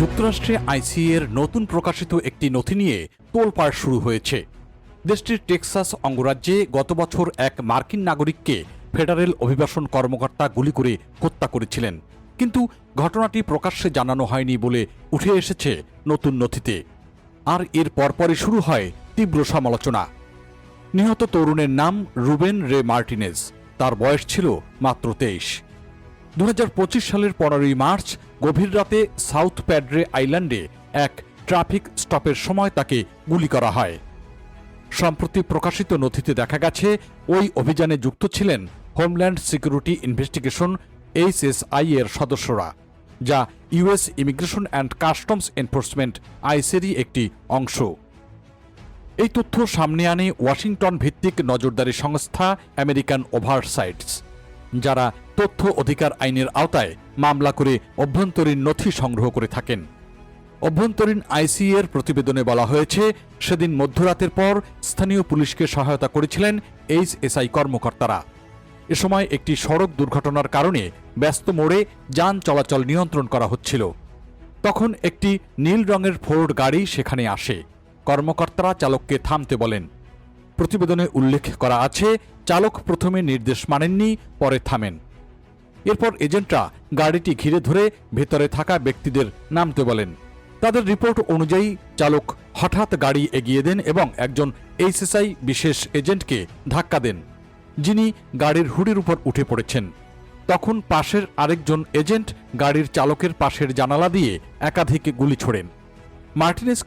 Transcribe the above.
যুক্তরাষ্ট্রে আইসিএর নতুন প্রকাশিত একটি নথি নিয়ে তোলপাড় শুরু হয়েছে। দেশটির টেক্সাস অঙ্গরাজ্যে গত বছর এক মার্কিন নাগরিককে ফেডারেল অভিবাসন কর্মকর্তা গুলি করে হত্যা করেছিলেন, কিন্তু ঘটনাটি প্রকাশ্যে জানানো হয়নি বলে উঠে এসেছে নতুন নথিতে। আর এর পরপরই শুরু হয় তীব্র সমালোচনা। নিহত তরুণের নাম রুবেন রে মার্টিনেজ। তার বয়স ছিল মাত্র 23। 2025 সালের 15ই মার্চ গভীর রাতে সাউথ প্যাড্রে আইল্যান্ডে এক ট্রাফিক স্টপের সময় তাকে গুলি করা হয়। সম্প্রতি প্রকাশিত নথিতে দেখা গেছে ওই অভিযানে যুক্ত ছিলেন হোমল্যান্ড সিকিউরিটি ইনভেস্টিগেশন HSI এর সদস্যরা, যা US immigration and customs enforcement আইসেরই একটি অংশ। এই তথ্য সামনে আনে ওয়াশিংটন ভিত্তিক নজরদারি সংস্থা আমেরিকান ওভারসাইটস, যারা তথ্য অধিকার আইনের আওতায় মামলা করে অভ্যন্তরীণ নথি সংগ্রহ করে থাকেন। অভ্যন্তরীণ আইসিএর প্রতিবেদনে বলা হয়েছে, সেদিন মধ্যরাতের পর স্থানীয় পুলিশকে সহায়তা করেছিলেন HSI কর্মকর্তারা। এ সময় একটি সড়ক দুর্ঘটনার কারণে ব্যস্ত মোড়ে যান চলাচল নিয়ন্ত্রণ করা হচ্ছিল। তখন একটি নীল রঙের ফোর্ড গাড়ি সেখানে আসে। কর্মকর্তারা চালককে থামতে বলেন। প্রতিবেদনে উল্লেখ করা আছে, চালক প্রথমে নির্দেশ মানেননি, পরে থামেন। এরপর এজেন্টরা গাড়িটি ঘিরে ধরে ভেতরে থাকা ব্যক্তিদের নামতে বলেন। তাদের রিপোর্ট অনুযায়ী চালক হঠাৎ গাড়ি এগিয়ে দেন এবং একজন HSI বিশেষ এজেন্টকে ধাক্কা দেন, যিনি গাড়ির হুডের উপর উঠে পড়েছেন। তখন পাশের আরেকজন এজেন্ট গাড়ির চালকের পাশের জানালা দিয়ে একাধিক গুলি ছোড়েন। মার্টিনেজ